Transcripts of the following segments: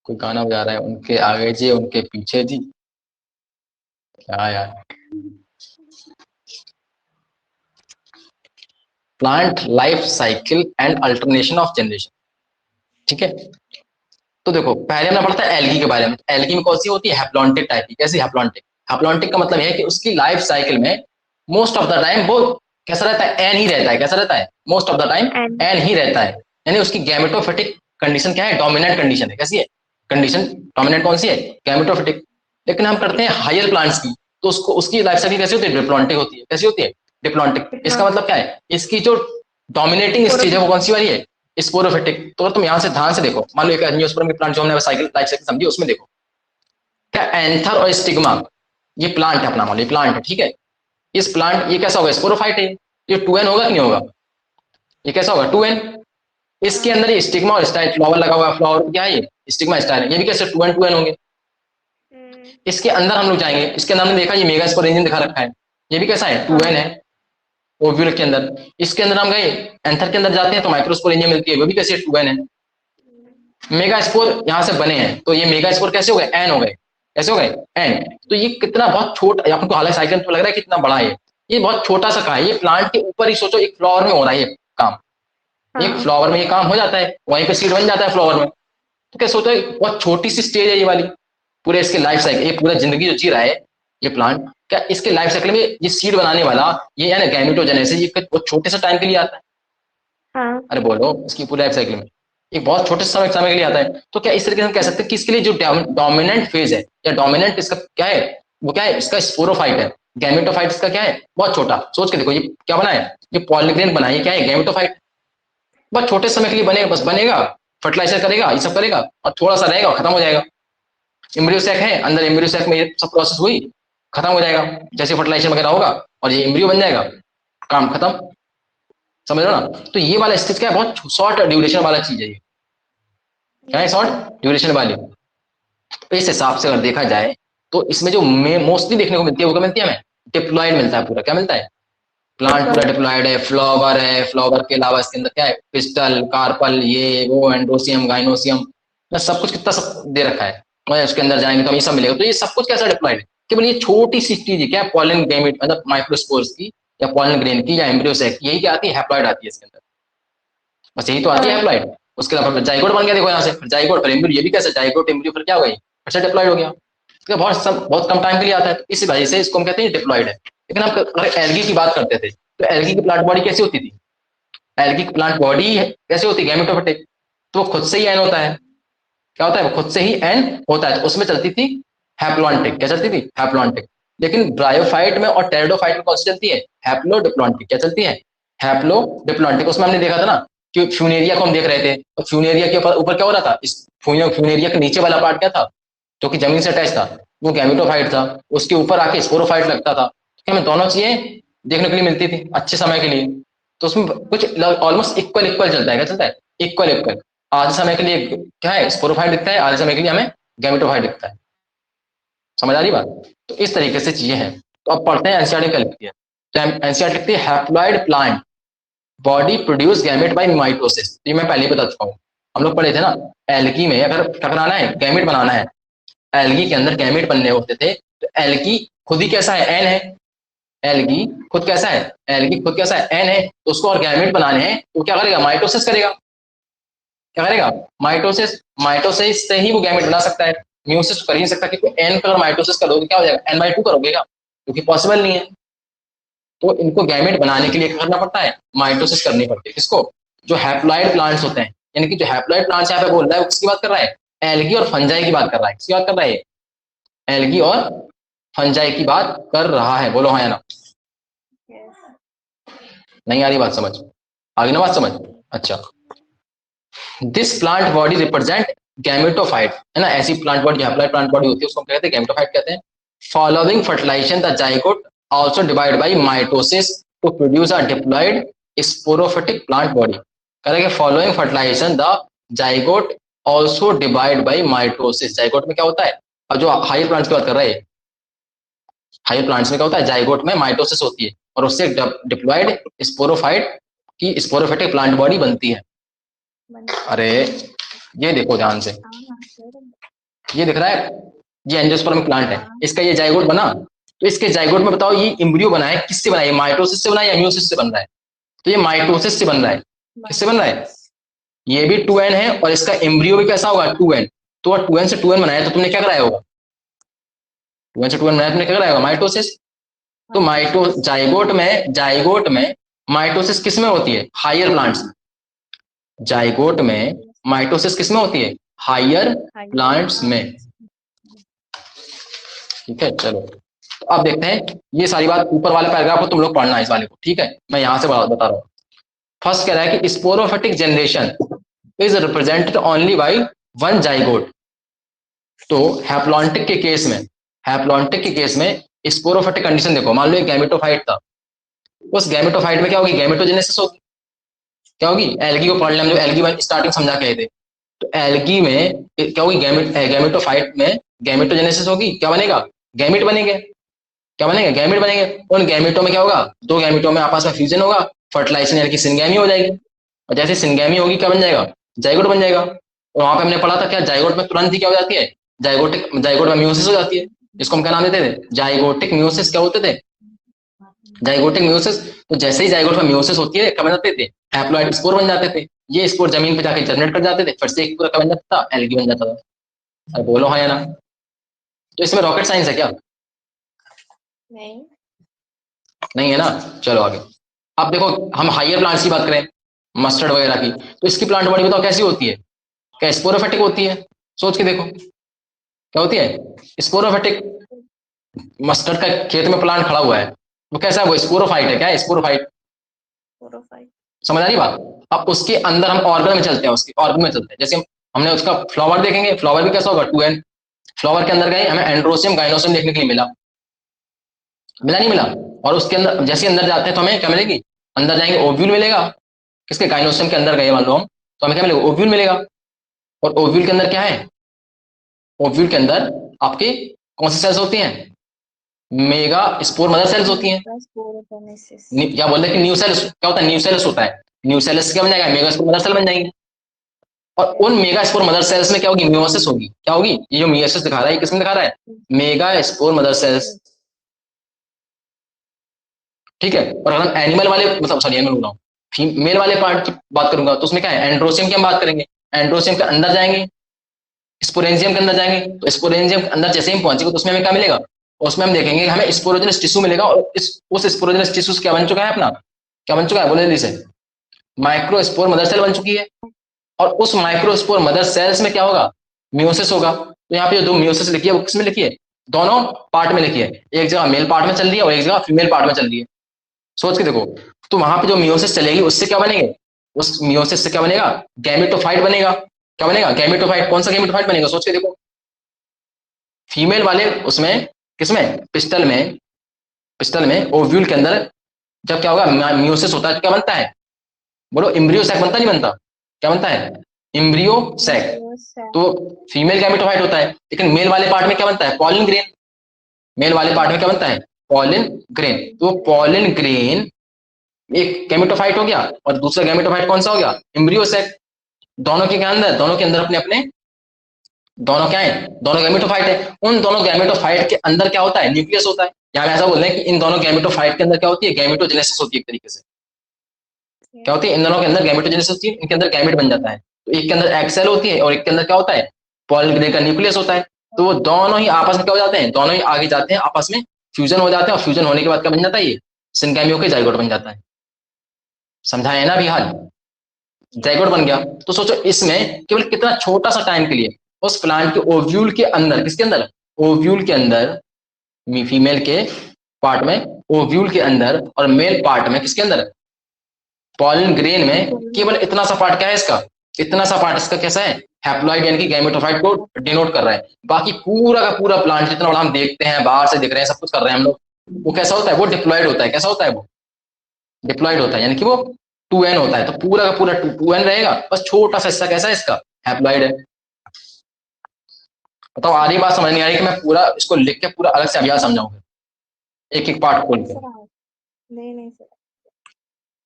कोई गाना बजा रहा है, उनके आगे जी उनके पीछे जी। क्या यार। Plant life cycle and alternation of generation. ठीक है, तो देखो पहले हमने पढ़ा था एल्गी के बारे में। एल्गी में कौन सी होती है? हैप्लॉन्टिक टाइप की। कैसी? हैप्लॉन्टिक। हैप्लॉन्टिक का मतलब है कि उसकी लाइफ साइकिल में मोस्ट ऑफ द टाइम वो कैसा रहता है? एन ही रहता है। कैसा रहता है? Most of the time and एन ही रहता है। यानी उसकी गैमेटोफिटिक कंडीशन क्या है? डोमिनेंट कंडीशन है। कैसी है कंडीशन? डोमिनेंट कौन सी है? गैमेटोफिटिक। लेकिन हम करते हैं हायर प्लांट्स की, तो उसको उसकी लाइफ साइकिल कैसी होती है? डिप्लॉन्टिक होती है। कैसी होती है? डिप्लॉन्टिक। इसका मतलब क्या है? इसकी जो डोमिनेटिंग स्टेज है वो कौन सी वाली है? स्पोरोफिटिक। तो अगर तुम यहाँ से ध्यान से देखो, मान लो एक एंजियोस्पर्म के प्लांट जो हमने साइकिल लाइफ साइकिल समझी, उसमें देखो क्या एंथर और स्टिग्मा, ये प्लांट है अपना, मान लो ये प्लांट है। ठीक है, इस प्लांट ये कैसा होगा? स्पोरोफाइट है। ये 2n होगा कि नहीं होगा? ये कैसा होगा? 2n। इसके अंदर ये स्टिग्मा और स्टाइल फ्लावर लगा हुआ है। फ्लावर क्या है? ये स्टिग्मा स्टाइल है। ये भी कैसे 2n होंगे। इसके अंदर हम लोग जाएंगे, इसके अंदर हमने देखा ये मेगास्पोरेंजियम दिखा रखा है, ये भी कैसा है? 2n है ओव्यूल के अंदर। इसके अंदर हम गए एंथर के अंदर जाते हैं तो माइक्रोस्पोरेंजियम मिलती है, वो भी कैसे? 2n है। मेगा स्पोर यहाँ से बने हैं तो ये मेगा स्पोर कैसे हो गए? एन हो गए। कैसे हो गए? एन। तो ये कितना बहुत छोटा, आपको हालांकि साइकिल तो लग रहा है कितना बड़ा है, ये बहुत छोटा सा कहा है। ये प्लांट के ऊपर ही सोचो, एक फ्लावर में हो रहा है ये काम। एक फ्लावर में ये काम हो जाता है, वहीं पे सीड बन जाता है फ्लावर में। तो क्या सोचो, बहुत छोटी सी स्टेज है ये वाली। पूरे इसके लाइफ साइकिल, ये पूरा जिंदगी जो जी रहा है ये प्लांट, क्या इसके लाइफ साइकिल में ये सीड बनाने वाला ये है ना गैमेटोजेनेसिस, ये बहुत छोटे से टाइम के लिए आता है। हाँ अरे बोलो, इसकी पूरी लाइफ साइकिल में एक बहुत छोटे समय के लिए आता है। तो क्या इस तरीके से हम कह सकते हैं कि इसके लिए जो डोमिनेंट फेज है या डोमिनेंट इसका क्या है? वो क्या है? इसका स्पोरोफाइट है। गैमेटोफाइट इसका क्या है? बहुत छोटा। सोच के देखो ये क्या बना है? ये पॉलीग्रेन बना है। ये क्या है? गैमेटोफाइट। बहुत छोटे समय के लिए बने, बस बनेगा, फर्टिलाइजर करेगा, ये सब करेगा और थोड़ा सा रहेगा और खत्म हो जाएगा। एम्ब्रियो सैक है, अंदर एम्ब्रियो सैक में ये सब प्रोसेस हुई, खत्म हो जाएगा। जैसे फर्टिलाइजेशन वगैरह होगा और ये एम्ब्रियो बन जाएगा, काम खत्म। समझ लो ना? तो ये वाला स्टेज क्या है? बहुत शॉर्ट ड्यूरेशन वाला चीज है ये। क्या है? शॉर्ट ड्यूरेशन वाली। तो इस हिसाब से अगर देखा जाए तो इसमें जो मोस्टली देखने को मिलती है वो क्या मिलती है हमें? डिप्लॉयड मिलता है पूरा। क्या मिलता है? प्लांट पूरा डिप्लॉयड है। फ्लावर है, फ्लावर के अलावा इसके अंदर क्या है? पिस्टल, कार्पल, ये वो, एंड्रोसियम, गाइनोसियम, सब कुछ कितना सब दे रखा है। और उसके अंदर जाएंगे तो हमें सब मिलेगा। तो ये सब कुछ कैसा डिप्लॉयड है? केवल ये छोटी सी चीज है क्या? पॉलन गैमेट मतलब माइक्रोस्पोर्स की या पॉलन ग्रेन की या एम्ब्रियो सैक, यही क्या आती है? हैप्लॉयड आती है इसके अंदर। बस यही तो आती है हाँ हैप्लॉयड। उसके अलावा जाइगोट बन गया, देखो यहाँ से जाइगोट और एम्ब्रियो, ये भी कैसे? जाइगोट एम्ब्रियो फिर क्या हो गई? फिर से डिप्लॉयड हो गया। तो बहुत कम टाइम के लिए आता है, तो इसी वजह से इसको हम कहते हैं डिप्लॉयड है। लेकिन हम अगर एल्गी की बात करते थे तो एल्गी की प्लांट बॉडी कैसी होती थी? एल्गी की प्लांट बॉडी कैसे होती है? गैमेटोफिटिक। तो वो खुद से ही एन होता है। क्या होता है? वो खुद से ही एन होता है। तो उसमें चलती थी हैप्लॉन्टिक। क्या चलती थी? हैप्लॉन्टिक। लेकिन ब्रायोफाइट में और टेरिडोफाइट में कौन सी चलती है? हैप्लोडिप्लॉन्टिक। क्या चलती है? हैप्लोडिप्लॉन्टिक। उसमें हमने देखा था ना कि फ्यूनेरिया को हम देख रहे थे, और फ्यूनेरिया के ऊपर क्या हो रहा था? इस फ्यूनेरिया के नीचे वाला पार्ट क्या था जो कि जमीन से अटैच था? वो गैमेटोफाइट था। उसके ऊपर आके स्पोरोफाइट लगता था। तो हमें दोनों चीजें देखने के लिए मिलती थी अच्छे समय के लिए। तो उसमें कुछ ऑलमोस्ट इक्वल इक्वल चलता है। क्या चलता है? Equal equal. आधे समय के लिए क्या है? स्पोरोफाइट दिखता है, आधे समय के लिए हमें गैमेटोफाइट दिखता है। समझ आ रही बात? तो इस तरीके से चीजें हैं। तो अब पढ़ते हैं एनसीईआरटी क्या लिखती है। तो एनसीईआरटी लिखती है haploid plant body produce gamete by mitosis. ये मैं पहले ही बता चुका हूँ, हम लोग पढ़े थे ना। एल्गी में अगर टकराना है, गैमेट बनाना है, एल्गी के अंदर गैमेट बनने होते थे, तो एल्गी खुद ही कैसा है? एन है। एल्गी खुद कैसा है? एल्गी खुद कैसा है? एन है। तो उसको और गैमेट बनाने हैं तो क्या करेगा? माइटोसिस करेगा। क्या करेगा? माइटोसिस। माइटोसिस से ही वो गैमेट बना सकता है। म्यूसिस कर ही नहीं सकता, क्योंकि एन का अगर माइटोसिस करोगे क्या हो जाएगा? n/2 करोगे क्या? क्योंकि पॉसिबल नहीं है। तो इनको गैमेट बनाने के लिए क्या करना पड़ता है? माइटोसिस करनी पड़ती है। किसको? जो हैप्लॉइड प्लांट्स होते हैं, यानी कि जो हैप्लॉइड प्लांट्स यहाँ पे बोल रहा है वो किसकी बात कर रहा है? एल्गी और फंजाई की बात कर रहा है। किसकी बात कर रहा है? एल्गी और फंजाई की बात कर रहा है। बोलो हाँ या ना? नहीं आ रही बात समझ? आ गई ना बात समझ? अच्छा। This plant body represent gametophyte, है ना? ऐसी plant body, haploid plant body होती है, उसको हम कहते हैं गैमेटोफाइट कहते हैं। Following fertilisation the zygote also divide by mitosis to produce a diploid sporophytic plant body. करेंगे following fertilisation the zygote also divide by mitosis. Zygote में क्या होता है? अब जो हायर प्लांट्स की बात कर रहे हैं, हायर प्लांट्स में क्या होता है? जाइगोट में माइटोसिस होती है और उससे डिप्लॉयड स्पोरोफाइट की स्पोरोफिटिक प्लांट बॉडी बनती है। अरे ये देखो ध्यान से, ये दिख रहा है, ये एंजियोस्पर्म प्लांट है, इसका ये जाइगोट बना, तो इसके जाइगोट में बताओ ये इम्ब्रियो बना है किससे बना है, माइटोसिस से बना है या म्यूसिस से बन रहा है? तो ये माइटोसिस से बन रहा है। किससे बन रहा है? ये भी 2n है और इसका एम्ब्रियो भी कैसा होगा 2n। तो 2n से 2n बनाया तो तुमने क्या कराया होगा? 2n से 2n बनाया तुमने क्या कराया होगा? माइटोसिस। तो जाइगोट में माइटोसिस किस में होती है? हायर प्लांट्स में। जाइगोट में माइटोसिस किस में होती है? हायर प्लांट्स में। ठीक है, चलो तो अब देखते हैं, ये सारी बात ऊपर वाले पैराग्राफ को तुम लोग पढ़ना है इस वाले को, ठीक है, मैं यहां से बता रहा हूँ। फर्स्ट कह रहा है कि sporophytic generation is represented only by one zygote. तो हैप्लॉन्टिक के केस में स्पोरोफिटिक कंडीशन देखो, मान लो एक गैमेटोफाइट था, उस गैमेटोफाइट में क्या होगी? गैमेटोजेनेसिस होगी। क्या होगी? एल्गी को पढ़ लें हम लोग, एल्गी में स्टार्टिंग समझा के आए थे। तो एल्गी में क्या होगी? गैमेटोफाइट में गैमेटोजेनेसिस होगी, क्या बनेगा? गैमेट बनेंगे। क्या बनेंगे? गैमेट बनेंगे। उन गैमेटों में क्या होगा? दो गैमेटों में आपस में फ्यूजन होगा, फर्टिलाइजेशन यानी कि सिनगैमी हो जाएगी, और जैसे सिनगैमी होगी क्या बन जाएगा? जाइगोट बन जाएगा। और वहां पे हमने पढ़ा था क्या, जाइगोट में तुरंत ही क्या हो जाती है? जाइगोट में म्यूसिस हो जाती है। इसको हम क्या नाम देते थे? Zygotic meiosis. क्या होते थे? Zygotic meiosis. तो जैसे ही जाइगोट में म्यूसिस होती है क्या बन जाते थे? हैप्लॉइड स्पोर बन जाते थे। ये स्पोर जमीन पे जाके जनरेट कर जाते थे, फिर से एक पूरा क्या बन जाता था? एल्गी बन जाता था। अरे बोलो हाँ या ना? तो इसमें रॉकेट साइंस है क्या? नहीं। नहीं है ना? चलो आगे। अब देखो, हम हाइयर प्लांट्स की बात करें, मस्टर्ड वगैरह की, तो इसकी प्लांट बॉडी बताओ कैसी होती है? क्या स्पोरोफिटिक होती है? सोच के देखो क्या होती है? स्पोरोफिटिक। मस्टर्ड का खेत में प्लांट खड़ा हुआ है, वो कैसा है? वो स्पोरोफाइट है। क्या है? स्पोरोफाइट। समझ आ रही बात? अब उसके अंदर हम ऑर्गन में चलते हैं, उसके ऑर्गन में चलते हैं, जैसे हमने उसका फ्लावर देखेंगे, फ्लावर भी कैसा होगा? 2n। फ्लावर के अंदर गए, हमें एंड्रोसियम गाइनोसियम देखने के लिए मिला, मिला नहीं मिला? और उसके अंदर जैसे अंदर जाते हैं तो हमें क्या मिलेगी? अंदर जाएंगे ओव्यूल मिलेगा। किसके? गाइनोसियम के अंदर गए मान लो हम, तो हमें क्या मिलेगा? ओव्यूल मिलेगा। और ओव्यूल के अंदर क्या है? ओव्यूल के अंदर आपकी कौन सी सेल्स होती हैं? मेगा स्पोर मदर सेल्स होती हैं। क्या बोलते हैं कि न्यू सेल्स, क्या होता है? न्यू सेल्स होता है। न्यू सेल्स क्या बन जाएगा? मेगा स्पोर मदर सेल बन जाएंगे। और उन मेगा स्पोर मदर सेल्स में क्या होगी? मियोसिस होगी। क्या होगी? ये जो मियोसिस दिखा रहा है, किसमें दिखा रहा है? Mega spore mother cells. ठीक है। और अगर हम एनिमल वाले, मतलब सॉरी एनिमल बोल रहा हूँ, फीमेल वाले पार्ट की बात करूंगा तो उसमें क्या है? एंड्रोसियम की हम बात करेंगे। एंड्रोसियम के अंदर जाएंगे, स्पोरेंजियम के अंदर जाएंगे, तो स्पोरेंजियम के अंदर जैसे ही पहुंचेंगे तो उसमें हमें क्या मिलेगा? उसमें हम देखेंगे हमें स्पोरोजेनस टिश्यू मिलेगा, और उस स्पोरोजेनस टिश्यू क्या बन चुका है अपना? क्या बन चुका है? बोले जल्दी से। माइक्रोस्पोर मदर सेल बन चुकी है। और उस माइक्रोस्पोर मदर सेल्स में क्या होगा? म्यूसिस होगा। तो यहाँ पे जो दो म्यूसिस लिखी है वो किसमें लिखी है? दोनों पार्ट में लिखी है। एक जगह मेल पार्ट में चल रही है और एक जगह फीमेल पार्ट में चल रही है। सोच के देखो। तो वहां पे जो मियोसिस चलेगी उससे क्या बनेंगे? उस मियोसिस से क्या बनेगा? गैमेटोफाइट बनेगा। क्या बनेगा? गैमेटोफाइट। कौन सा गैमेटोफाइट बनेगा? सोच के देखो। फीमेल वाले उसमें, किसमें? पिस्टल में ओव्यूल के अंदर जब क्या होगा? मियोसिस होता है तो क्या बनता है? बोलो, इम्ब्रियो सैक बनता नहीं बनता? क्या बनता है? Embryo sac. तो फीमेल गैमेटोफाइट होता है, लेकिन मेल वाले पार्ट में क्या बनता है? Pollen grain. मेल वाले पार्ट में क्या बनता है? Pollen grain. तो पॉलिन ग्रेन एक गैमेटोफाइट हो गया, और दूसरा गैमेटोफाइट कौन सा हो गया? Embryo sac. दोनों के क्या अंदर? दोनों के अंदर अपने अपने, दोनों क्या है? दोनों गैमेटोफाइट है। उन दोनों गैमेटोफाइट के अंदर क्या होता है? न्यूक्लियस होता है। यहाँ ऐसा बोल रहे हैं कि इन दोनों गैमेटोफाइट के अंदर क्या होती है? गैमेटोजेनेसिस होती है एक तरीके से। क्या होती है? इन दोनों के अंदर गैमेटोजेनेसिस होती है, इनके अंदर गैमेट बन जाता है। तो एक के अंदर एक्सेल होती है और एक के अंदर क्या होता है? पॉलिन ग्रेन का न्यूक्लियस होता है। तो वो दोनों ही आपस में क्या हो जाते हैं? दोनों ही आगे जाते हैं, आपस में फ्यूजन हो जाते हैं, और फ्यूजन होने के बाद क्या बन जाता है? ये सिनगैमियों के जाइगोट बन जाता है। समझा है ना? भी हाल जाइगोट बन गया। तो सोचो इसमें केवल कितना छोटा सा टाइम के लिए उस प्लांट के ओव्यूल के अंदर, किसके अंदर? ओव्यूल के अंदर, फीमेल के पार्ट में ओव्यूल के अंदर, और मेल पार्ट में किसके अंदर? पॉलिन ग्रेन में केवल इतना सा पार्ट क्या है इसका? इतना सा पार्ट इसका कैसा है? हैप्लॉइड यानी कि गैमेटोफाइट को डिनोट कर रहा है। बाकी पूरा का पूरा प्लांट जितना बड़ा हम देखते हैं, बाहर से दिख रहे हैं, सब कुछ कर रहे हैं हम लोग, वो कैसा होता है? वो डिप्लॉइड होता है। कैसा होता है? वो डिप्लॉइड होता है, यानी कि वो 2n होता है। तो पूरा का पूरा 2n रहेगा, बस छोटा सा हिस्सा कैसा है इसका? हैप्लॉइड है। बताओ, आ रही बात समझ नहीं आ रही कि मैं पूरा इसको लिख के पूरा अलग से अभ्यास समझाऊंगा, एक एक पार्ट खोल के? नहीं सर।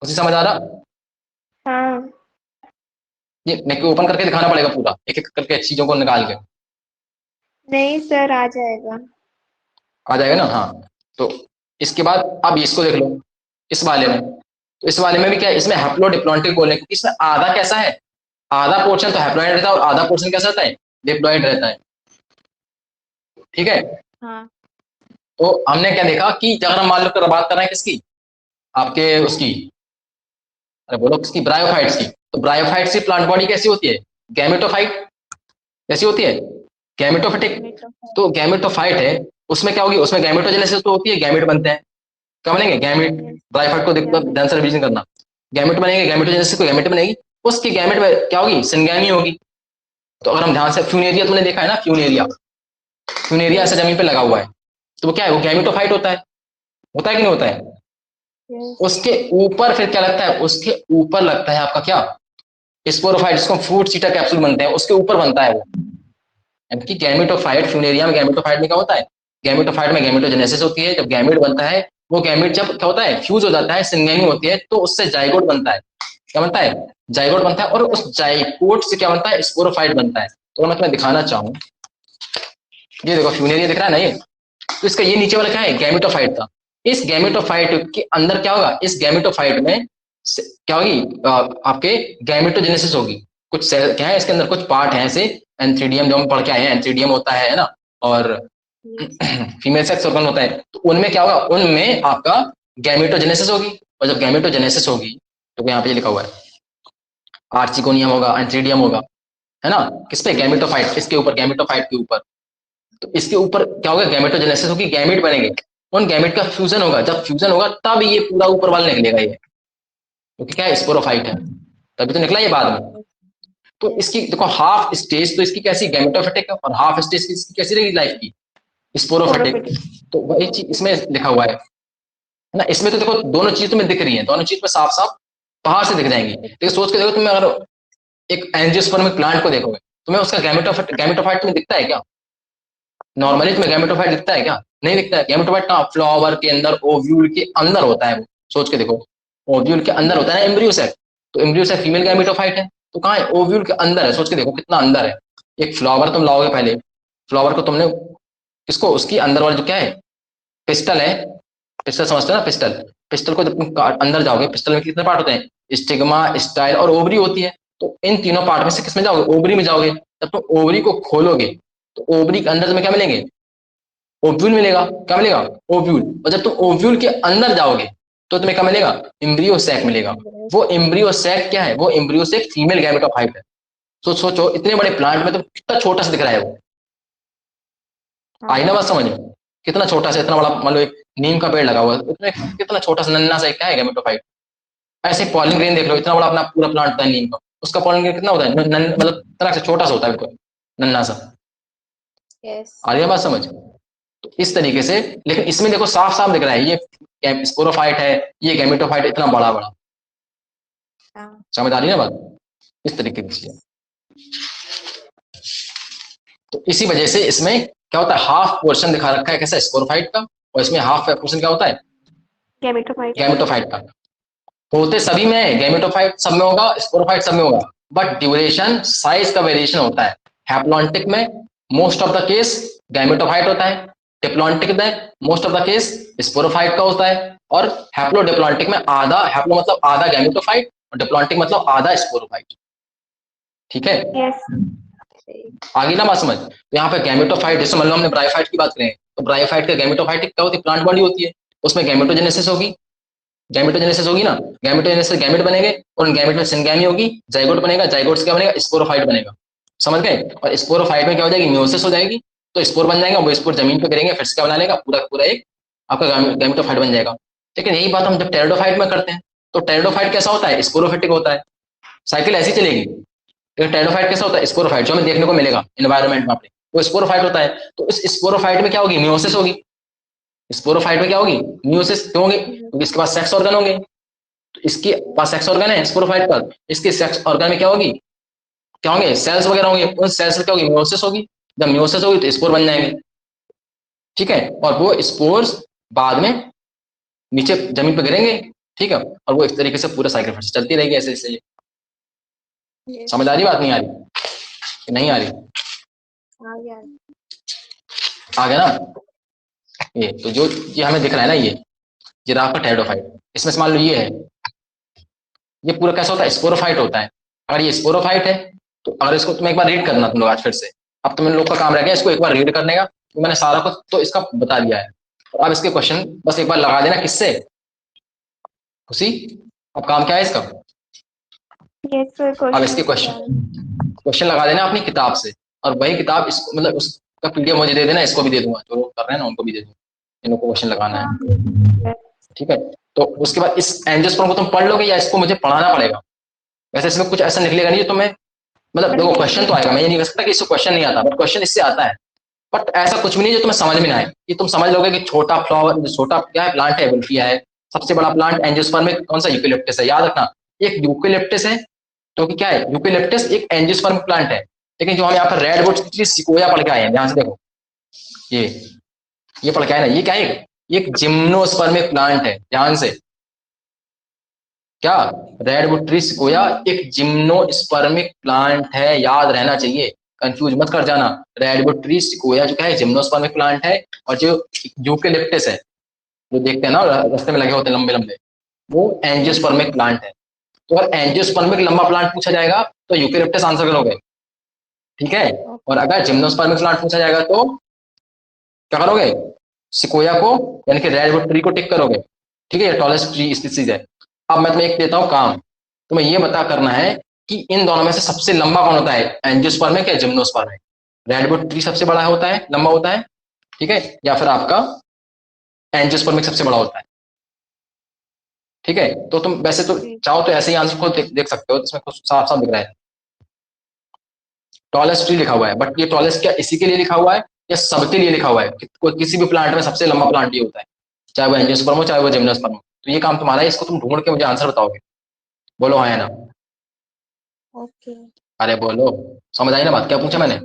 उसी समझ आ रहा? हाँ। ये मेरे को ओपन करके दिखाना पड़ेगा पूरा, एक एक करके चीजों को निकाल के। नहीं सर, आ जाएगा। आ जाएगा ना? हाँ। तो इसके बाद अब इसको देख लो, इस वाले में। तो इस वाले में भी क्या है, इसमें हैप्लोडिप्लॉइडिक बोले, क्योंकि इसमें आधा कैसा है, आधा पोर्शन तो हैप्लॉइड रहता है और आधा पोर्शन कैसा रहता है, डिप्लॉइड रहता है। ठीक है। हाँ। तो हमने क्या देखा कि अगर हम मान लो बात कर रहे हैं किसकी, आपके उसकी, अरे बोलो किसकी, ब्रायोफाइट्स की। तो ब्रायोफाइट्स की प्लांट बॉडी कैसी होती है, गैमेटोफाइट। कैसी होती है, गैमेटोफिटिक। तो गैमेटोफाइट है, उसमें क्या होगी, उसमें गैमेटोजेनेसिस तो होती है, गैमेट बनते हैं। क्या बनेंगे, गैमेट। ब्रायोफाइट को देखो, ध्यान से रिवीजन करना। गैमेट बनेंगे, गैमेटोजेनेसिस को गैमेट बनेगी, उसकी गैमेट में क्या होगी, सिंगैमी होगी। तो अगर हम ध्यान से, फ्यूनेरिया तुमने देखा है ना, फ्यूनेरिया, फ्यूनेरिया ऐसे जमीन पे लगा हुआ है, तो वो क्या है, वो गैमेटोफाइट होता है कि नहीं होता है। उसके ऊपर फिर क्या लगता है, उसके ऊपर लगता है आपका क्या, स्पोरोफाइट, जिसको फ्रूट सीटा कैप्सूल बनते हैं, उसके ऊपर बनता है वो। यानी कि गैमेटोफाइट, फ्यूनेरिया में गैमेटोफाइट में क्या होता है, गैमेटोफाइट में गैमेटोजेनेसिस होती है, जब गैमेट बनता है, वो गैमेट जब क्या होता है, फ्यूज हो जाता है, सिंगेमी होती है, तो उससे जाइगोट बनता है। क्या बनता है, जाइगोट बनता है, और उस जाइगोट से क्या बनता है, स्पोरोफाइट बनता है। तो मैं तुम्हें दिखाना चाहूँ, ये देखो फ्यूनेरिया दिख रहा है ना ये, तो इसका ये नीचे वाला क्या है, गैमेटोफाइट था। इस गैमेटोफाइट के अंदर क्या होगा, इस गैमेटोफाइट में क्या होगी, आपके गैमेटोजेनेसिस होगी। कुछ सेल क्या है इसके अंदर, कुछ पार्ट है ऐसे, एंथ्रीडियम जो हम पढ़ के आए हैं, एंथ्रीडियम होता है ना, और फीमेल सेक्स ऑर्गन होता है। तो उनमें क्या होगा, उनमें आपका गैमेटोजेनेसिस होगी, और जब गैमेटोजेनेसिस होगी, तो यहाँ पे लिखा हुआ है, आर्चिगोनियम होगा, एंथ्रीडियम होगा, है ना, किस पे, गैमेटोफाइट, इसके ऊपर, गैमेटोफाइट के ऊपर। तो इसके ऊपर क्या होगा, गैमेटोजेनेसिस होगी, गैमेट बनेंगे, उन गैमेट का फ्यूजन होगा, जब फ्यूजन होगा तब ये पूरा ऊपर वाला निकलेगा ये, क्योंकि क्या है, स्पोरोफाइट है, तभी तो निकला ये बाद में। तो इसकी देखो हाफ स्टेज तो इसकी कैसी, गैमेटोफिटिक है, और हाफ स्टेज इसकी कैसी रहेगी लाइफ की, स्पोरोफिटिक। तो वही चीज इसमें लिखा हुआ है ना। इसमें तो देखो दोनों चीज तुम्हें दिख रही है, दोनों चीज में साफ साफ बाहर से दिख जाएंगी, लेकिन सोच के देखो, तुम्हें अगर एक एंजियोस्पर्मिक प्लांट को देखोगे, तुम्हें उसका गैमेटोफाइट में दिखता है क्या, नॉर्मली तुम्हें गैमेटोफाइट दिखता है क्या, नहीं दिखता है। गैमेटोफाइट कहाँ, फ्लावर के अंदर, ओव्यूल के अंदर होता है वो, सोच के देखो, ओव्यूल के अंदर होता है ना एम्ब्रियो सेक। तो एम्ब्रियो सेक फीमेल गैमेटोफाइट है, तो कहाँ है, ओव्यूल के अंदर है, सोच के देखो कितना अंदर है। एक फ्लावर तुम लाओगे पहले, फ्लावर को तुमने किसको, उसकी अंदर वाला जो क्या है, पिस्टल है, पिस्टल समझते हो ना, पिस्टल, पिस्टल को जब तुम अंदर जाओगे, पिस्टल में कितने पार्ट होते हैं, स्टिग्मा, स्टाइल और ओवरी होती है। तो इन तीनों पार्ट में से किस में जाओगे, ओवरी में जाओगे। जब तुम ओवरी को खोलोगे, तो ओवरी के अंदर तुम्हें क्या मिलेंगे, ओव्यूल मिलेगा। क्या मिलेगा, ओव्यूल। और जब तुम ओव्यूल के अंदर जाओगे, तो तुम्हें क्या मिलेगा, एम्ब्रियो सैक मिलेगा। वो एम्ब्रियो सैक क्या है, वो एम्ब्रियो सैक फीमेल गैमेटोफाइट है। सोचो इतने बड़े प्लांट में तो कितना छोटा सा दिख रहा है वो, आई ना बात समझ में, कितना छोटा सा, इतना बड़ा, मान लो एक नीम का पेड़ लगा हुआ है, उसमें कितना छोटा सा नन्ना सा क्या है, गैमेटोफाइट। ऐसे पॉलिन ग्रेन देख लो, इतना बड़ा अपना पूरा प्लांट होता है नीम का, उसका पॉलिन ग्रेन कितना होता है, मतलब तरह से छोटा सा होता है बिल्कुल, नन्ना सा। यस। आ रही है बात समझ। तो इस तरीके से, लेकिन इसमें देखो साफ साफ दिख रहा है, ये स्पोरोफाइट है, ये गैमेटोफाइट, इतना बड़ा बड़ा, समझ आ रही है ना बात, इस तरीके से। तो इसी वजह से इसमें क्या होता है, हाफ पोर्शन दिखा रखा है कैसा, स्पोरोफाइट का, और इसमें हाफ पोर्शन क्या होता है, गैमेटोफाइट का। होते सभी में है, गैमेटोफाइट सब में होगा, स्पोरोफाइट सब में होगा, बट ड्यूरेशन साइज का वेरिएशन होता है। हैप्लॉन्टिक में most of the case gametophyte होता है, डिप्लॉन्टिक में most of the case sporophyte का होता है, और हैप्लोडिप्लॉन्टिक में आधा, हैप्लो मतलब आधा गैमेटोफाइट, और डिप्लॉन्टिक मतलब आधा स्पोरोफाइट। ठीक है, आगे ना बात समझ। तो यहाँ पे गैमेटोफाइट, जैसे मान लो हमने ब्रायोफाइट की बात करें, तो ब्रायोफाइट का गैमेटोफाइट क्या होती है, प्लांट बॉडी होती है, उसमें गैमेटोजेनेसिस होगी, गैमेटोजेनेसिस होगी ना, गैमेटोजेनेसिस गैमेट बनेंगे, और उन गैमेट में सिंगैमी होगी, जाइगोट बनेगा, जाइगोट से क्या बनेगा, स्पोरोफाइट बनेगा। समझ गए। और स्पोरोफाइट में क्या हो जाएगी, म्यूसिस हो जाएगी, तो स्पोर बन जाएगा, वो स्पोर जमीन पे गिरेंगे, फिर से क्या बना लेगा, पूरा पूरा एक आपका गैमेटोफाइट बन जाएगा। लेकिन यही बात हम जब टेरिडोफाइट में करते हैं, तो टेरिडोफाइट कैसा होता है, स्पोरोफिटिक होता है, साइकिल ऐसी चलेगी। लेकिन टेरिडोफाइट कैसा होता है, स्पोरोफाइट, जो हमें देखने को मिलेगा एनवायरमेंट में अपने, वो स्पोरोफाइट होता है। तो इस स्पोरोफाइट में क्या होगी, म्यूसिस होगी। स्पोरोफाइट में क्या होगी, म्यूसिस क्यों होगी, क्योंकि इसके पास सेक्स ऑर्गन होंगे। तो इसके पास सेक्स ऑर्गन है स्पोरोफाइट पर, इसके सेक्स ऑर्गन में क्या होगी, क्या होंगे, सेल्स वगैरह होंगे, उन सेल्स में क्या होगी, म्यूसिस होगी। जब म्यूसिस होगी तो स्पोर बन जाएंगे। ठीक है, और वो स्पोर्स बाद में नीचे जमीन पर गिरेंगे। ठीक है, और वो इस तरीके से पूरा साइकिल फिर से चलती रहेगी ऐसे ऐसे। Yes. समझ आ रही बात, नहीं आ रही कि नहीं आ रही? आ गया। आ गया ना? ये तो जो ये हमें दिख रहा है ना, ये जिराफ का टेरिडोफाइट, इसमें से मान लो ये है, ये पूरा कैसा होता है? स्पोरोफाइट होता है। अगर ये स्पोरोफाइट है तो अगर इसको तुम एक बार रीड करना तुम लोग आज फिर से, अब तुम लोग का काम रह गया इसको एक बार रीड करने का, तो मैंने सारा कुछ तो इसका बता दिया है। और अब इसके क्वेश्चन बस एक बार लगा देना, किससे? खुशी। अब काम क्या है इसका? Yes, sir. अब इसके क्वेश्चन लगा देना अपनी किताब से, और वही किताब इसको मतलब उसका पीडीएफ मुझे दे देना, इसको भी दे दूंगा, जो लोग कर रहे हैं ना उनको भी दे दूंगा, इन लोग को क्वेश्चन लगाना है। ठीक है, तो उसके बाद इस एंजियोस्पर्म को तुम पढ़ लोगे या इसको मुझे पढ़ाना पड़ेगा? वैसे इसमें कुछ ऐसा निकलेगा नहीं जो तुम्हें मतलब देखो क्वेश्चन तो आएगा, मैं ये नहीं कह सकता कि इससे क्वेश्चन नहीं आता, बट क्वेश्चन इससे आता है। बट ऐसा कुछ भी नहीं जो तुम्हें समझ में ना आए, कि तुम समझ लोगे कि छोटा फ्लावर, छोटा क्या है, प्लांट है, वुल्फिया है। सबसे बड़ा प्लांट एंजियोस्पर्म कौन सा? यूकेलिप्टस है। याद रखना, एक यूकेलिप्टस है, तो कि क्या है, यूकेलिप्टस एक एंजियोस्पर्म प्लांट है। लेकिन जो हम यहाँ पर रेडवुड ट्री सिकोया पढ़ के आए हैं, ध्यान से देखो, ये पढ़ के आए ना, ये क्या है? ये एक जिम्नोस्पर्मिक प्लांट है। ध्यान से, क्या रेडवुड ट्री सिकोया एक जिम्नोस्पर्मिक प्लांट है, याद रहना चाहिए, कंफ्यूज मत कर जाना। रेडवुड ट्री सिकोया जो क्या है, जिम्नोस्पर्मिक प्लांट है, और जो यूकेलिप्टस है जो देखते हैं ना रास्ते में लगे होते हैं लंबे लंबे, वो एंजियोस्पर्मिक प्लांट है। तो अगर एंजियोस्पर्मिक लंबा प्लांट पूछा जाएगा तो यूकेलिप्टस आंसर करोगे, ठीक है। और अगर जिम्नोस्पर्मिक प्लांट पूछा जाएगा तो क्या करोगे? सिकोया को यानी कि रेडवुड ट्री को टिक करोगे, ठीक है, ये टॉलेस्ट ट्री स्पीसीज है। अब मैं तुम्हें एक देता हूँ काम, तुम्हें ये बता करना है कि इन दोनों में से सबसे लंबा कौन होता है, एंजियोस्पर्मिक या जिम्नोस्पर्मिक? रेडवुड ट्री सबसे बड़ा होता है, लंबा होता है, ठीक है, या फिर आपका एंजियोस्पर्मिक सबसे बड़ा होता है? ठीक है, तो तुम वैसे तो चाहो तो ऐसे ही आंसर को देख सकते हो, इसमें कुछ साफ साफ दिख रहा है, टॉलेस्ट ट्री लिखा हुआ है। बट ये टॉलेस्ट क्या इसी के लिए लिखा हुआ है या सबके लिए लिखा हुआ है? कोई किसी भी प्लांट में सबसे लंबा प्लांट ये होता है, चाहे वो एंजियोस्पर्म हो चाहे वो जिम्नोस्पर्म हो। तो ये काम तुम्हारा है, इसको तुम ढूंढ के मुझे आंसर बताओगे। बोलो हाँ या ना? Okay. अरे बोलो, समझ आई ना बात, क्या पूछा मैंने?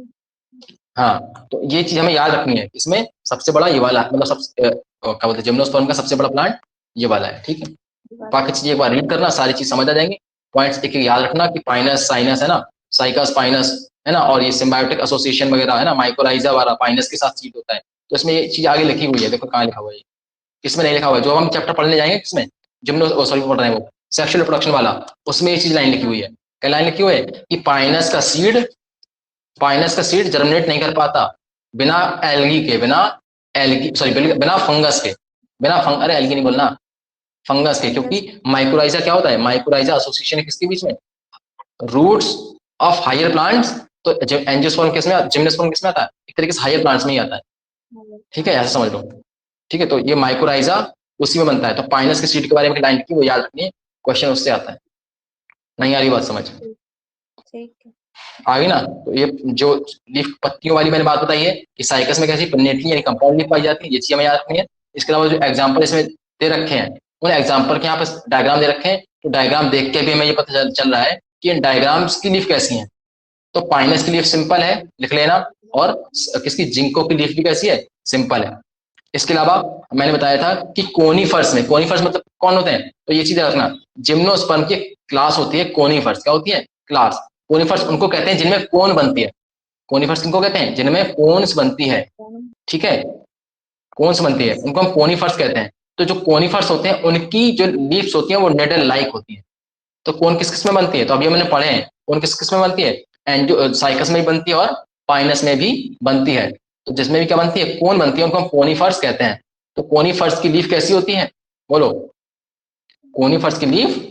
हाँ, तो ये चीज हमें याद रखनी है, इसमें सबसे बड़ा ये वाला मतलब सबसे क्या बोलते हैं, जिम्नोस्पर्म का सबसे बड़ा प्लांट ये वाला है, ठीक है। बाकी चीज एक बार रीड करना, सारी चीज समझ आ जाएंगी। पॉइंट्स एक याद रखना कि पाइनस साइनस है ना, साइकस पाइनस है ना, और ये सिम्बायोटिक एसोसिएशन वगैरह है ना, माइकोराइजा वाला पाइनस के साथ सीट होता है। तो इसमें ये चीज आगे लिखी हुई है, देखो कहाँ लिखा हुआ है, इसमें नहीं लिखा हुआ है। जो हम चैप्टर पढ़ने जाएंगे किसमें, जिम्नो सॉरी पढ़ रहे हैं वो सेक्सुअल रिप्रोडक्शन वाला, उसमें ये चीज लाइन लिखी हुई है। क्या लाइन लिखी हुई है? कि पाइनस का सीड जर्मिनेट नहीं कर पाता बिना एल्गी के, बिना फंगस के, अरे एल्गी नहीं बोलना, फंगस के, क्योंकि माइकोराइजा क्या होता है, माइकोराइजा एसोसिएशन है किसके बीच में, रूट्स ऑफ हायर प्लांट्स। तो एंजियोस्पर्म किसमें, जिम्नोस्पर्म किसमें आता है, एक तरीके से हायर प्लांट्स में ही आता है, ठीक है, ऐसा समझ लो, ठीक है। तो ये माइकोराइजा उसी में बनता है। तो पाइनस के सीड के बारे में लाइन की वो याद रखनी है, क्वेश्चन उससे आता है। नहीं आ रही बात समझ? ठीक है। आ गई ना? तो ये जो लीफ पत्तियों वाली मैंने बात बताई है कि साइकस में कैसी पिन्नेटली यानी कंपाउंड लीफ पाई जाती है, ये चीज हमें याद रखनी है। इसके अलावा जो एग्जाम्पल इसमें दे रखे हैं, उन एग्जाम्पल के यहाँ पर डायग्राम दे रखे हैं, तो डायग्राम देख के भी हमें ये पता चल रहा है कि इन डायग्राम्स की लीफ कैसी है। तो पाइनस की लीफ सिंपल है, लिख लेना, और किसकी, जिंको की लीफ भी कैसी है, सिंपल है। इसके अलावा मैंने बताया था कि कोनीफर्स में, कोनीफर्स मतलब कौन होते हैं, तो ये चीज रखना, जिम्नोस्पर्म की क्लास होती है कोनीफर्स, क्या होती है, क्लास। कोनीफर्स उनको कहते हैं जिनमें कोन बनती है, कोनीफर्स किनको कहते हैं, जिनमें कोन्स बनती है, ठीक है, कोन्स बनती है, उनको हम कोनीफर्स कहते हैं। तो जो कोनीफर्स होते हैं उनकी जो लीव्स होती हैं वो नेडल लाइक होती है। तो कौन किस किस में बनती है, तो अभी मैंने पढ़े हैं कौन किस किस में बनती है, एंड साइकस में भी बनती है और पाइनस में भी बनती है। तो जिसमें भी क्या बनती है, कौन बनती है, उनको हम कोनीफर्स कहते हैं। तो कोनीफर्स की लीफ कैसी होती है, बोलो, कोनीफर्स की लीफ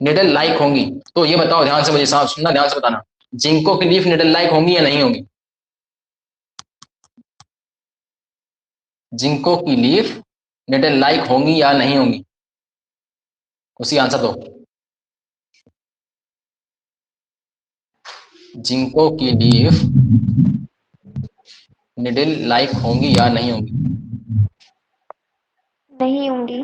निडल लाइक होंगी। तो ये बताओ ध्यान से, मुझे साफ सुनना, ध्यान से बताना, जिंको की लीफ निडल लाइक होंगी या नहीं होंगी, जिंको की लीफ निडल लाइक होंगी या नहीं होंगी, उसी आंसर दो। जिंको की लीफ निडल लाइक होंगी या नहीं होंगी, नहीं होंगी।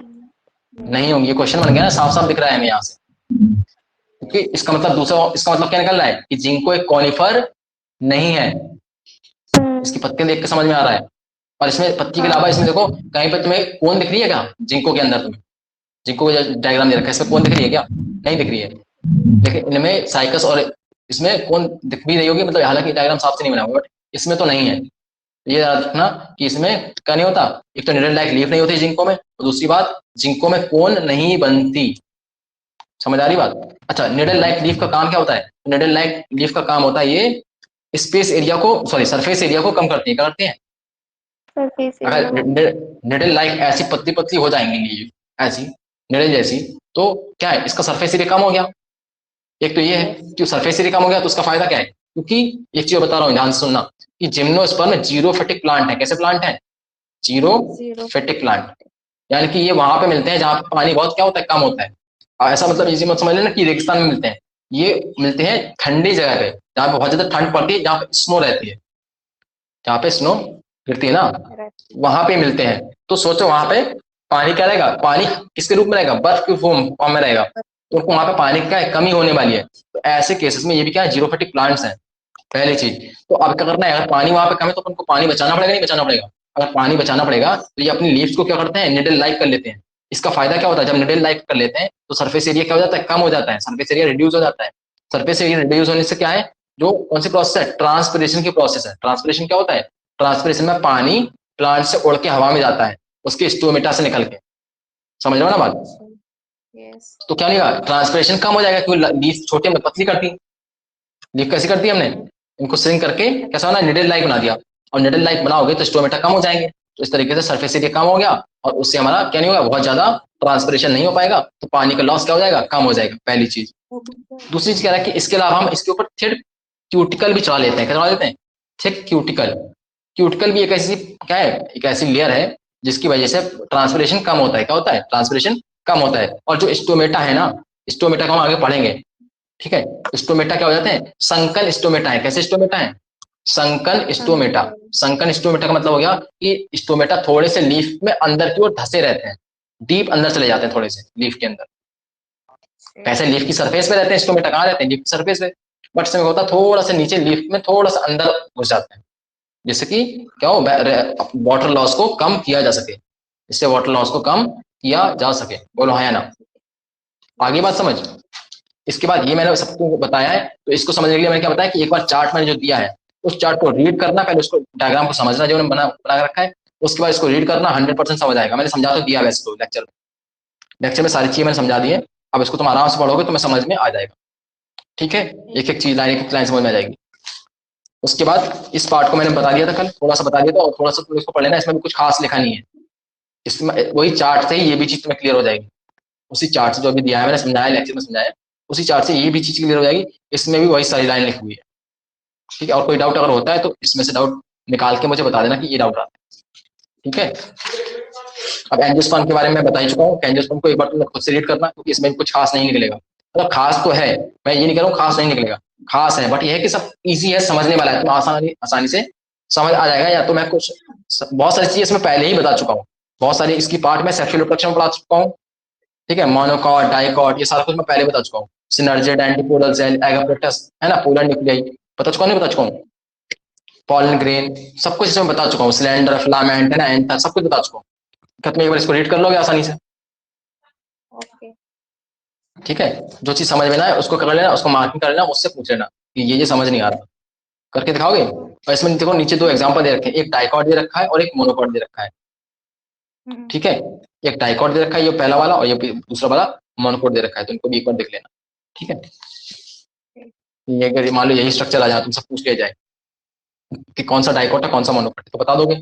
नहीं होंगी। ये क्वेश्चन बन गया ना, साफ साफ दिख रहा है हमें यहाँ से, क्योंकि इसका मतलब दूसरा, इसका मतलब क्या निकल रहा है कि जिंको एक कॉनिफर नहीं है। इसकी पत्तियां देख के समझ में आ रहा है। और इसमें पत्ती के अलावा इसमें देखो कहीं पर तुम्हें कौन दिख रही है क्या, जिंको के अंदर तुम्हें, जिंको का डायग्राम दे रखा है, इसमें कौन दिख रही है क्या, नहीं दिख रही है। लेकिन इनमें साइकस और इसमें कौन दिख भी रही होगी, मतलब हालांकि डायग्राम साफ से नहीं बना हुआ, बट इसमें तो नहीं है। ये याद रखना कि इसमें क्या नहीं होता, एक तो निडल लाइक लीफ नहीं होती जिंको में, और दूसरी बात जिंको में कोन नहीं बनती। समझ आ रही बात? अच्छा, निडल लाइक लीफ का काम क्या होता है? निडल लाइक लीफ का काम होता है ये स्पेस एरिया को, सॉरी सरफेस एरिया को कम करती है। क्या करते हैं? सरफेस एरिया अगर निडल लाइक ऐसी पतली पतली हो जाएंगी लीफ, ऐसी निडल जैसी, तो क्या है, इसका सरफेस एरिया कम हो गया। एक तो ये है कि सरफेस एरिया कम हो गया, तो उसका फायदा क्या है? क्योंकि एक चीज बता रहा हूँ, ध्यान से सुनना, कि जिम्नोस्पर्म जीरोफिटिक प्लांट है। कैसे प्लांट है? जीरो। Xerophytic plant. यानी कि ये वहां पे मिलते हैं जहां पे पानी बहुत क्या होता है, कम होता है। ऐसा मतलब इजी मत समझ लेना कि रेगिस्तान में मिलते हैं। ये मिलते हैं ठंडी जगह पे, जहाँ पे बहुत ज्यादा ठंड पड़ती है, जहाँ पे स्नो रहती है, जहाँ पे स्नो गिरती है ना, वहां पे मिलते हैं। तो सोचो वहां पे पानी क्या रहेगा, पानी किसके रूप में रहेगा, बर्फ के फॉर्म में रहेगा। तो उनको वहां पे पानी का कमी होने वाली है। तो ऐसे केसेस में ये भी क्या है, जीरोफिटिक प्लांट्स हैं। पहली चीज तो अब क्या करना है, अगर पानी वहां पे कम है तो उनको पानी बचाना पड़ेगा, नहीं बचाना पड़ेगा? अगर पानी बचाना पड़ेगा तो ये अपनी लीव्स को क्या करते हैं, निडल लाइक कर लेते हैं। इसका फायदा क्या होता है, जब निडल लाइक कर लेते हैं तो सरफेस एरिया क्या हो जाता है, कम हो जाता है, सरफेस एरिया रिड्यूस हो जाता है। सरफेस एरिया रिड्यूस होने से क्या है, जो कौन सी प्रोसेस है, ट्रांसपिरेशन की प्रोसेस है। ट्रांसपिरेशन क्या होता है? ट्रांसपिरेशन में पानी प्लांट से उड़ के हवा में जाता है, उसके स्टोमेटा से निकल के। समझ रहे हो ना बात? यस। तो क्या होगा, ट्रांसपिरेशन कम हो जाएगा, क्योंकि लीफ छोटी हमने पतली कर दी। लीफ कैसी कर दी हमने, इनको श्रिंक करके कैसा होना, निडल लाइक बना दिया। और निडल लाइक बनाओगे तो स्टोमेटा कम हो जाएंगे, तो इस तरीके से सरफेस एरिया कम हो गया, और उससे हमारा क्या नहीं होगा, बहुत ज्यादा ट्रांसपिरेशन नहीं हो पाएगा, तो पानी का लॉस क्या हो जाएगा, कम हो जाएगा। पहली चीज। दूसरी चीज क्या है कि इसके अलावा हम इसके ऊपर थिक क्यूटिकल भी चढ़ा लेते हैं। क्या चढ़ा लेते हैं? Thick cuticle. क्यूटिकल भी एक ऐसी क्या है, एक ऐसी लेयर है जिसकी वजह से ट्रांसपिरेशन कम होता है। क्या होता है? ट्रांसपिरेशन कम होता है। और जो स्टोमेटा है ना, स्टोमेटा को हम आगे पढ़ेंगे, ठीक है। स्टोमेटा क्या हो जाते हैं, संकन स्टोमेटा है। कैसे स्टोमेटा है? Sunken stomata. संकन स्टोमेटा का मतलब हो गया कि स्टोमेटा थोड़े से लीफ में अंदर की ओर धसे रहते हैं, डीप अंदर चले जाते हैं थोड़े से लीफ के अंदर। कैसे लीफ की सरफेस पे रहते हैं, स्टोमेटा कहाँ रहते हैं, लीफ की सरफेस पे, बट इसमें होता है थोड़ा सा नीचे लीफ में थोड़ा सा अंदर घुस जाते हैं, जिससे कि क्या हो, वाटर लॉस को कम किया जा सके। इससे वाटर लॉस को कम किया जा सके। बोलो हाँ या ना? आगे बात समझ। इसके बाद ये मैंने सबको बताया है, तो इसको समझने के लिए मैंने क्या बताया कि एक बार चार्ट मैंने जो दिया है उस चार्ट को रीड करना, पहले उसको डायग्राम को समझना जो मैंने बना रखा है, उसके बाद इसको रीड करना, 100% समझ आएगा। मैंने समझा तो दिया वैसे तो लेक्चर में सारी चीजें मैंने समझा दी है। अब इसको तुम आराम से पढ़ोगे तो मैं समझ में आ जाएगा, ठीक है। एक एक चीज लाइन, एक एक लाइन समझ में आ जाएगी। उसके बाद इस पार्ट को मैंने बता दिया था कल, थोड़ा सा बता दिया था, और थोड़ा सा तुम इसको पढ़ लेना, इसमें भी कुछ खास लिखा नहीं है। इसमें वही चार्ट से ही ये भी चीज तुम्हें क्लियर हो जाएगी। उसी चार्ट से जो अभी दिया है, मैंने समझाया, लेक्चर में समझाया, उसी चार्ट से ये भी चीज क्लियर हो जाएगी। इसमें भी वही सारी लाइन लिखी हुई है, ठीक है। और कोई डाउट अगर होता है तो इसमें से डाउट निकाल के मुझे बता देना कि ये डाउट आता है, ठीक है। अब एंजियोस्पर्म के बारे में बता ही चुका हूँ। एंजियोस्पर्म को एक बार तुमने खुद से रीड करना, क्योंकि इसमें कुछ खास नहीं निकलेगा। मतलब खास तो है, मैं ये नहीं कह रहा हूँ खास नहीं निकलेगा, खास है, बट यह है कि सब इजी है, समझने वाला है, तो आसानी आसानी से समझ आ जाएगा। या तो मैं कुछ बहुत सारी चीजें इसमें पहले ही बता चुका हूँ, बहुत सारी इसकी पार्ट में सेक्सुअल रिप्रोडक्शन में बता चुका हूँ, ठीक है। मोनोकॉट, डाइकॉट, ये सारा कुछ मैं पहले बता चुका हूँ। सिनर्जिड, एंटीपोडल सेल, एगापेटस, है ना, पोलर न्यूक्लियाई, बता चुका नहीं बता चुका हूँ। पॉलन ग्रेन, सब कुछ इसमें बता चुका हूँ। सिलेंडर, फिलामेंट, है ना, एंथर, सब कुछ बता चुका हूँ। क्या तुम एक बार इसको रीड कर लोगे आसानी से? ओके। ठीक है। जो चीज समझ में ना है उसको कर लेना, उसको मार्किंग कर लेना, मुझसे पूछ लेना कि ये समझ नहीं आ रहा, करके दिखाओगे। और इसमें देखो नीचे दो एग्जांपल दे रखे हैं, एक डाइकॉट दे रखा है और एक मोनोकॉट दे रखा है, ठीक है। एक डाइकॉट दे रखा है, ये पहला वाला, और ये दूसरा वाला मोनोकॉट दे रखा है, तो इनको भी एक बार देख लेना, ठीक है। ये अगर मान लो यही स्ट्रक्चर आ जाए, तुमसे पूछ लिया जाए कि कौन सा डाइकॉट है कौन सा मोनोकॉट है, तो बता दोगे।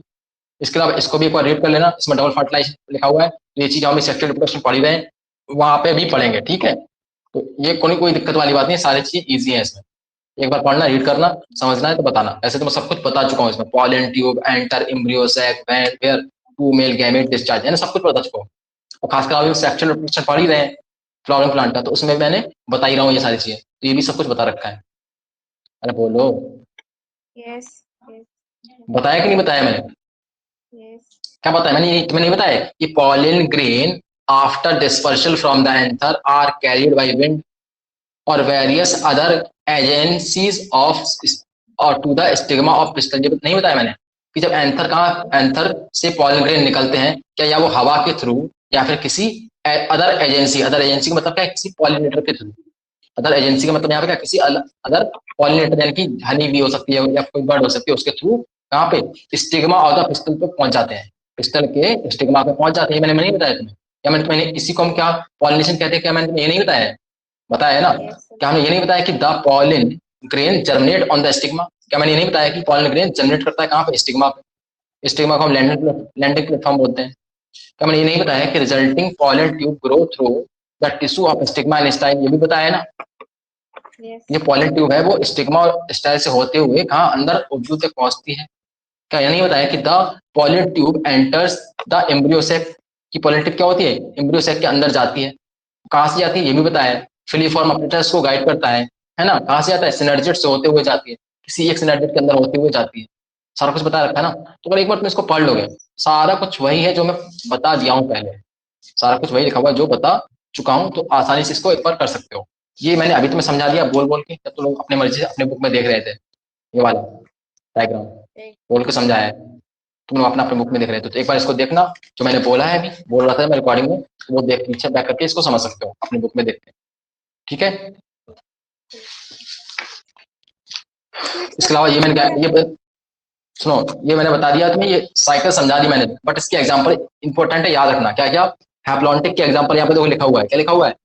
इसके अलावा इसको भी एक बार रीड कर लेना, इसमें डबल फर्टिलाइज लिखा हुआ है, तो ये चीज हम सेक्सुअल रिप्रोडक्शन पढ़ी रहे हैं, वहां पे भी पढ़ेंगे, ठीक है। तो ये कोई दिक्कत वाली बात नहीं है, सारी चीज ईजी है इसमें। एक बार पढ़ना, रीड करना, समझना है तो बताना। ऐसे तो मैं सब कुछ बता चुका हूँ इसमें, pollen tube, enter, embryo, sac, where, two male gamete, discharge, है ना, सब कुछ बता चुका हूँ। और खासकर अभी सेक्सुअल रिप्रोडक्शन पढ़ ही रहे हैं, फ्लावरिंग प्लांट का, तो उसमें मैंने बता ही रहा हूँ ये सारी चीजें, तो ये भी सब कुछ बता रखा है। अरे बोलो, यस। बताया कि नहीं बताया मैंने? यस। क्या बताया मैंने, ये तुम्हें नहीं बताया कि pollen grain after dispersal from the anther are carried by wind और वेरियस अदर एजेंसीज ऑफ और to the stigma of pistil. ये नहीं बताया मैंने कि जब एंथर से पॉलन ग्रेन निकलते हैं, क्या या वो हवा के थ्रू या फिर किसी अदर एजेंसी का मतलब क्या है, किसी पॉलिनेटर के थ्रू, अदर एजेंसी का मतलब यहाँ पे क्या, किसी अदर पॉलिनेटर यानी कि हनी भी हो सकती है या कोई बर्ड हो सकती है, उसके थ्रू कहाँ पे स्टिग्मा ऑफ द पिस्टल पे पहुंच जाते हैं, पिस्टल के स्टिग्मा पे पहुंच जाते हैं। मैंने नहीं बताया तुम्हें, क्या मैंने इसी को हम क्या पॉलिनेशन कहते हैं, क्या मैंने तुम्हें ये नहीं बताया, बताया ना? Yes, sir. क्या हमने ये नहीं बताया कि the pollen grain germinate on the stigma? क्या मैंने ये नहीं बताया कि पॉलिन ग्रेन जर्मिनेट करता है कहाँ पे, स्टिग्मा पे? स्टिग्मा को हम लैंडिंग प्लेटफॉर्म बोलते हैं। क्या मैंने ये नहीं बताया कि resulting pollen tube grow through the tissue of stigma and style? ये भी बताया ना? Yes. ये पॉलिन ट्यूब है वो स्टिग्मा और स्टाइल से होते हुए कहाँ अंदर ओव्यूल तक पहुंचती है। क्या ये नहीं बताया कि the pollen tube enters the embryo sac? की पॉलिन ट्यूब क्या होती है, एम्ब्रियो सेक के अंदर जाती है। कहाँ से जाती है ये भी बताया। फिलीफॉर्म अपरेटस को गाइड करता है ना? कहाँ से जाता है, सिनर्जिड से होते हुए जाती है, किसी एक सिनर्जिड के अंदर होते हुए जाती है। सारा कुछ बता रखा है ना? तो अगर एक बार तुम इसको पढ़ लोगे, सारा कुछ वही है जो मैं बता दिया हूँ पहले, सारा कुछ वही लिखा हुआ है जो बता चुका हूँ, तो आसानी से इसको एक बार कर सकते हो। ये मैंने अभी तुम्हें समझा दिया बोल बोल के, जब तुम लोग अपने मर्जी से अपने बुक में देख रहे थे, ये वाला डायग्राम Right. बोल के समझाया है, तुम लोग अपना अपने बुक में देख रहे थे। तो एक बार इसको देखना, जो मैंने बोला है अभी बोल रहा था मैं रिकॉर्डिंग में, वो देख पीछे बैक करके इसको समझ सकते हो अपने बुक में देख के, ठीक है? इसके अलावा ये मैंने क्या ये सुनो, ये मैंने बता दिया तुम्हें, ये साइकिल समझा दी मैंने, बट इसके एग्जांपल इंपॉर्टेंट है, याद रखना। क्या क्या हैप्लॉन्टिक के एग्जांपल यहाँ पे देखो लिखा हुआ है, क्या लिखा हुआ है,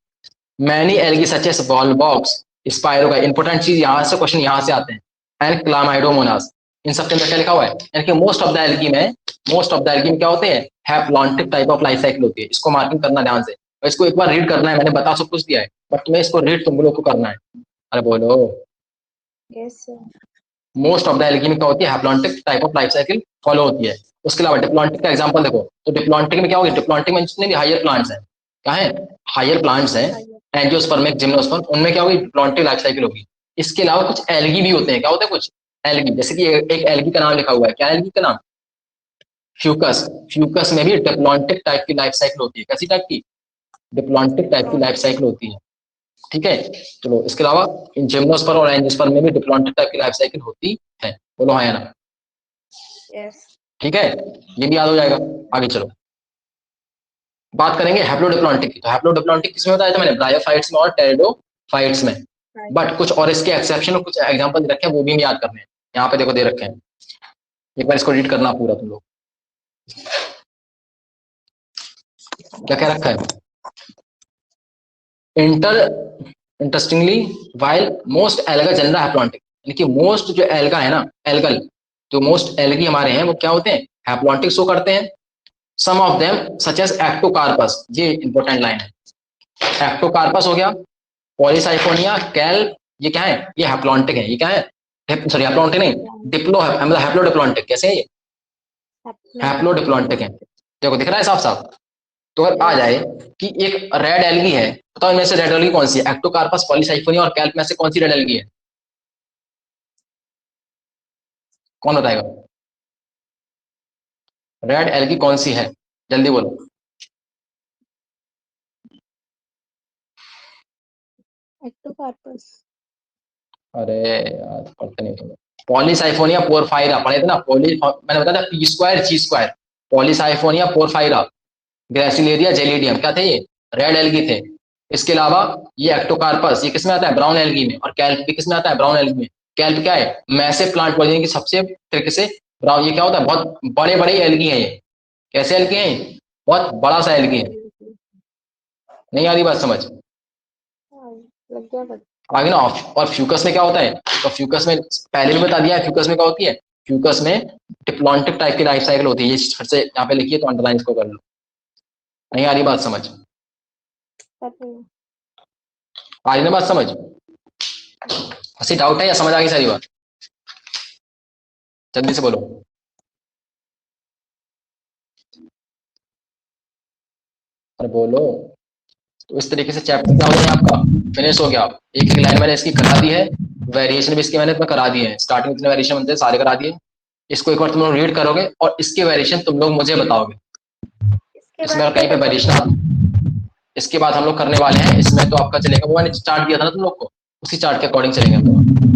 many algae such as volvox स्पायरो का इंपॉर्टेंट चीज यहाँ से क्वेश्चन यहाँ से आते हैं, एंड क्लामाइडोमोनास, इन सब के अंदर क्या लिखा हुआ है, यानी कि मोस्ट ऑफ द एल्गी में क्या होते हैं, haplontic type of life cycle होती है। इसको मार्किंग करना ध्यान से, और इसको एक बार रीड करना है, मैंने बता सब कुछ दिया है, बट तुम्हें इसको रीड तुम लोग को करना है। अरे बोलो, Yes, sir. Most of the algae में क्या होती है, haplontic type of life cycle follow होती है। उसके अलावा डिप्लॉन्टिक का एग्जांपल देखो, तो डिप्लॉन्टिक में क्या होगी, डिप्लॉन्टिक में जितने भी हायर प्लांट्स हैं, क्या है, हायर प्लांट्स हैं, एंजियोस्पर्मिक जिम्नोस्पर्म, उनमें क्या होगी, डिप्लॉन्टिक लाइफ साइकिल होगी। इसके अलावा कुछ एल्गी भी होते हैं, क्या होते हैं कुछ एल्गी, जैसे कि एक एल्गी का नाम लिखा हुआ है, क्या एल्गी का नाम, फ्यूकस। फ्यूकस में भी डिप्लॉन्टिक टाइप की लाइफ साइकिल होती है, कैसी टाइप की, डिप्लॉन्टिक टाइप की लाइफ साइकिल होती है, ठीक है? चलो, इसके अलावा इन जिम्नोस्पर्म और एंजियोस्पर्म में भी डिप्लॉन्टिक टाइप की लाइफ साइकिल होती है। बोलो हाँ या ना? Yes. ठीक है, ये भी याद हो जाएगा। आगे चलो, बात करेंगे हैप्लोडिप्लॉन्टिक की। तो हैप्लोडिप्लॉन्टिक किसमें बताया था मैंने, ब्रायोफाइट्स में और टेरिडोफाइट्स में, Right. बट कुछ और इसके एक्सेप्शन और कुछ एग्जांपल दे रखे हैं, वो भी याद करने हैं। यहाँ पे देखो दे रखे हैं, एक बार इसको रीड करना पूरा तुम लोग, क्या क्या रखा है। Interestingly while most alga genera haplontic, यानी कि मोस्ट जो एल्गा है ना, एल्गल जो मोस्ट एल्गी हमारे हैं वो क्या होते हैं, हैप्लॉन्टिक शो करते हैं। Some of them such as ectocarpus, ये इंपॉर्टेंट लाइन है, एक्टोकार्पस हो गया, पॉलीसाइफोनिया, कैल, ये क्या है, ये हैप्लॉन्टिक है। ये क्या है, सॉरी हैप्लॉन्टिक नहीं, डिप्लो मतलब हैप्लोडिप्लॉन्टिक। कैसे है ये, हैप्लोडिप्लॉन्टिक है। देखो दिख रहा है साफ साफ। तो अगर आ जाए कि एक रेड एल्गी है, बताओ इनमें से रेड एल्गी कौन सी है, एक्टोकार्पस, पॉलीसाइफोनिया और कैल्प में से कौन सी रेड एल्गी है, कौन बताएगा, रेड एल्गी कौन सी है, जल्दी बोलो। Ectocarpus. अरे यार पढ़ते नहीं तुम, पॉलीसाइफोनिया पोरफायरा पढ़े थे ना, मैंने बताया था P square G square, polysiphonia porphyra, gracilaria gelidium, क्या थे ये, रेड एल्गी थे। इसके अलावा ये एक्टोकार्पस, ये किसमें आता है, ब्राउन एल्गी में, और कैल्प भी किसमें आता है, ब्राउन एल्गी में। कैल्प क्या है, मैसिव प्लांट पॉइजनिंग की सबसे तरीके से ब्राउन, ये क्या होता है, बहुत बड़े बड़े एल्गी हैं ये। कैसे एल्गी हैं, बहुत बड़ा सा एल्गी है। नहीं आ रही बात समझ, लग गया बट आगे ना। और फ्यूकस में क्या होता है, तो फ्यूकस में पहले भी बता दिया है, फ्यूकस में क्या होती है, फ्यूकस में डिप्लॉन्टिक टाइप की लाइफ साइकिल होती है। ये फिर से यहाँ पे लिखिए, तो अंडरलाइन इसको कर लो। नहीं आ रही बात समझ, आ रही ना बात समझ, ऐसी डाउट है या समझ आ गई सारी बात, जल्दी से बोलो। अरे बोलो। तो इस तरीके से चैप्टर क्या हो गया आपका, फिनिश हो गया। एक एक लाइन मैंने इसकी करा दी है, वेरिएशन भी इसकी मैंने इसमें करा दिए हैं, स्टार्टिंग जितने वेरिएशन बनते हैं सारे करा दिए। इसको एक बार तुम लोग रीड करोगे और इसके वेरिएशन तुम लोग मुझे बताओगे, इसमें और कहीं पे वेरिएशन इसके बाद हम लोग करने वाले हैं। इसमें तो आपका चलेगा, वो मैंने चार्ट दिया था ना तुम लोग को, उसी चार्ट के अकॉर्डिंग चलेंगे हम लोग।